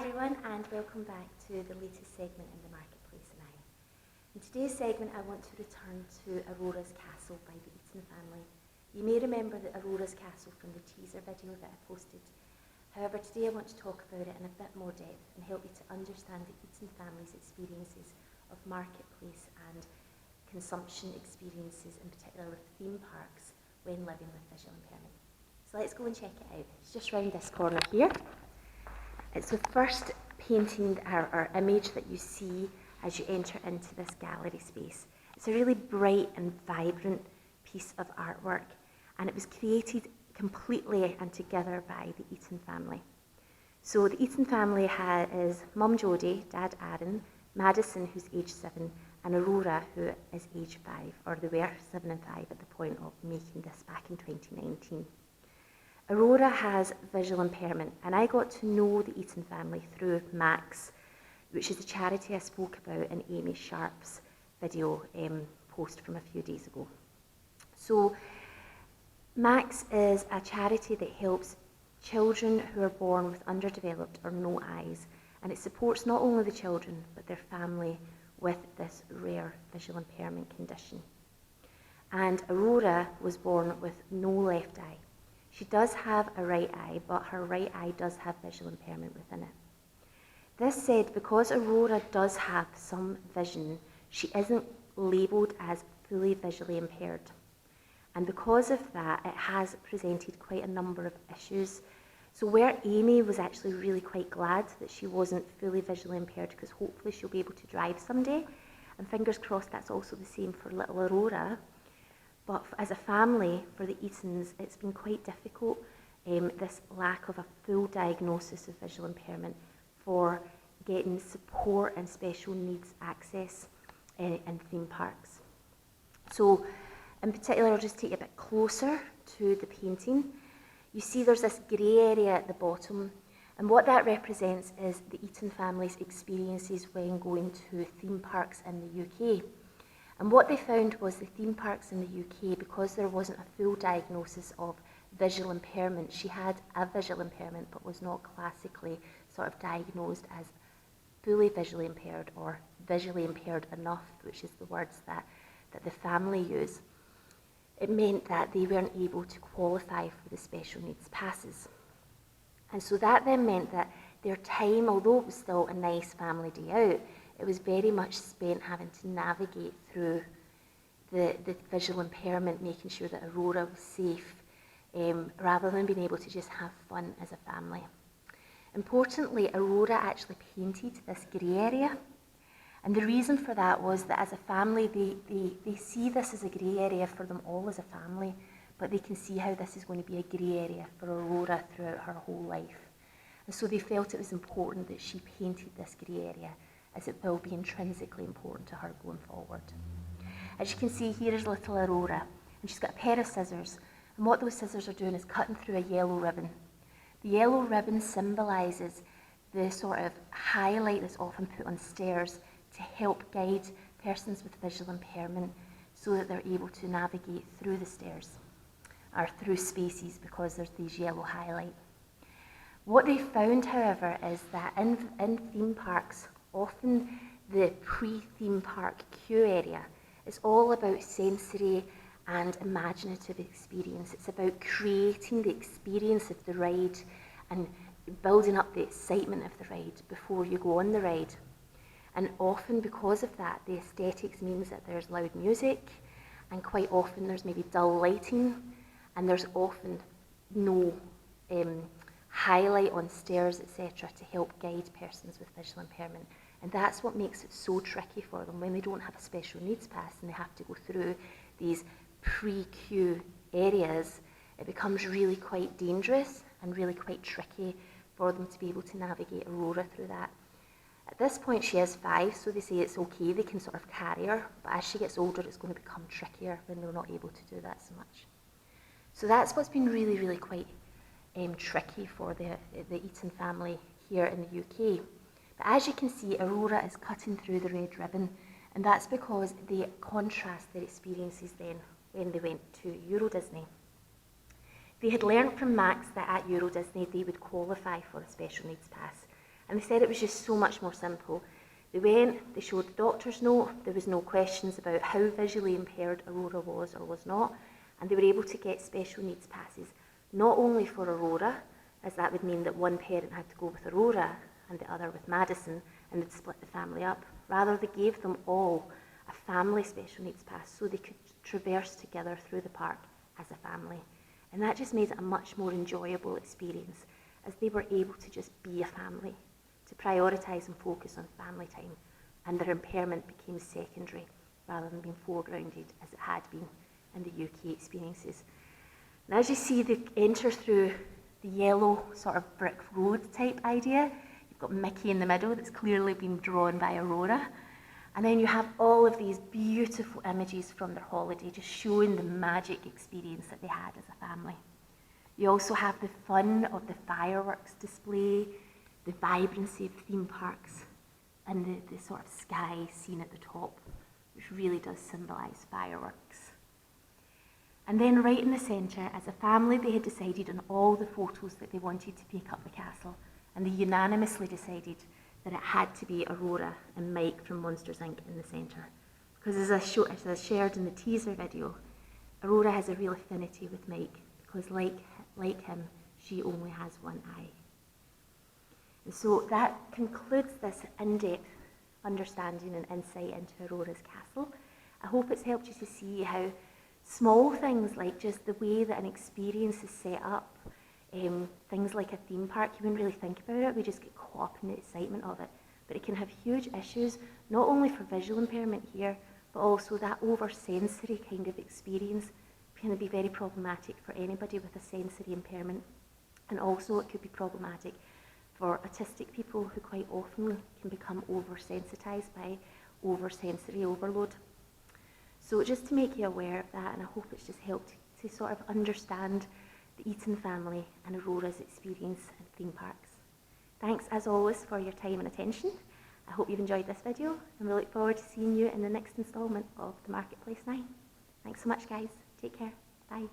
everyone, and welcome back to the latest segment in the Marketplace and I. In today's segment, I want to return to Aurora's Castle by the Eaton Family. You may remember the Aurora's Castle from the teaser video that I posted. However, today I want to talk about it in a bit more depth and help you to understand the Eaton family's experiences of marketplace and consumption experiences, in particular with theme parks, when living with visual impairment. So let's go and check it out. It's just round this corner here. It's the first painting or image that you see as you enter into this gallery space. It's a really bright and vibrant piece of artwork, and it was created completely and together by the Eaton family. So the Eaton family is Mum Jodie, Dad Aaron, Madison, who's age 7, and Aurora, who is age 5, or they were 7 and 5 at the point of making this back in 2019. Aurora has visual impairment, and I got to know the Eaton family through Max, which is a charity I spoke about in Amy Sharp's video post from a few days ago. So Max is a charity that helps children who are born with underdeveloped or no eyes, and it supports not only the children but their family with this rare visual impairment condition. And Aurora was born with no left eye. She does have a right eye, but her right eye does have visual impairment within it. This said, because Aurora does have some vision, she isn't labelled as fully visually impaired. And because of that, it has presented quite a number of issues. So where Amy was actually really quite glad that she wasn't fully visually impaired, because hopefully she'll be able to drive someday, and fingers crossed that's also the same for little Aurora. But as a family, for the Eatons, it's been quite difficult, this lack of a full diagnosis of visual impairment, for getting support and special needs access in theme parks. So in particular, I'll just take you a bit closer to the painting. You see there's this grey area at the bottom, and what that represents is the Eaton family's experiences when going to theme parks in the UK. And what they found was the theme parks in the UK, because there wasn't a full diagnosis of visual impairment, she had a visual impairment but was not classically sort of diagnosed as fully visually impaired or visually impaired enough, which is the words that the family use. It meant that they weren't able to qualify for the special needs passes. And so that then meant that their time, although it was still a nice family day out, it was very much spent having to navigate through the visual impairment, making sure that Aurora was safe, rather than being able to just have fun as a family. Importantly, Aurora actually painted this grey area, and the reason for that was that as a family, they see this as a grey area for them all as a family, but they can see how this is going to be a grey area for Aurora throughout her whole life. And so they felt it was important that she painted this grey area, as it will be intrinsically important to her going forward. As you can see, here is little Aurora, and she's got a pair of scissors, and what those scissors are doing is cutting through a yellow ribbon. The yellow ribbon symbolises the sort of highlight that's often put on stairs to help guide persons with visual impairment so that they're able to navigate through the stairs, or through spaces, because there's these yellow highlight. What they found, however, is that in theme parks, often the pre-theme park queue area is all about sensory and imaginative experience. It's about creating the experience of the ride and building up the excitement of the ride before you go on the ride. And often because of that, the aesthetics means that there's loud music, and quite often there's maybe dull lighting, and there's often no highlight on stairs, etc., to help guide persons with visual impairment. And that's what makes it so tricky for them when they don't have a special needs pass and they have to go through these pre-queue areas. It becomes really quite dangerous and really quite tricky for them to be able to navigate Aurora through that. At this point, she is 5, so they say it's okay, they can sort of carry her, but as she gets older, it's going to become trickier when they're not able to do that so much. So that's what's been really, really quite tricky for the Eaton family here in the UK. But as you can see, Aurora is cutting through the red ribbon, and that's because they contrast their experiences then when they went to Euro Disney. They had learnt from Max that at Euro Disney they would qualify for a special needs pass, And they said it was just so much more simple. They went, they showed the doctor's note, there was no questions about how visually impaired Aurora was or was not, and they were able to get special needs passes, not only for Aurora, as that would mean that one parent had to go with Aurora and the other with Madison, and they'd split the family up. Rather, they gave them all a family special needs pass so they could traverse together through the park as a family. And that just made it a much more enjoyable experience, as they were able to just be a family, to prioritise and focus on family time, and their impairment became secondary rather than being foregrounded as it had been in the UK experiences. And as you see, they enter through the yellow sort of brick road type idea. You've got Mickey in the middle that's clearly been drawn by Aurora. And then you have all of these beautiful images from their holiday, just showing the magic experience that they had as a family. You also have the fun of the fireworks display, the vibrancy of theme parks, and the sort of sky seen at the top, which really does symbolise fireworks. And then right in the centre, as a family, they had decided on all the photos that they wanted to make up the castle, and they unanimously decided that it had to be Aurora and Mike from Monsters Inc. in the centre. Because as I shared in the teaser video, Aurora has a real affinity with Mike, because like him, she only has one eye. And so that concludes this in-depth understanding and insight into Aurora's castle. I hope it's helped you to see how small things, like just the way that an experience is set up, things like a theme park, you wouldn't really think about it, we just get caught up in the excitement of it. But it can have huge issues, not only for visual impairment here, but also that over-sensory kind of experience can be very problematic for anybody with a sensory impairment. And also it could be problematic for autistic people who quite often can become oversensitized by over-sensory overload. So just to make you aware of that, and I hope it's just helped to sort of understand the Eaton family and Aurora's experience in theme parks. Thanks as always for your time and attention. I hope you've enjoyed this video, and we look forward to seeing you in the next instalment of the Marketplace 9. Thanks so much guys, take care, bye.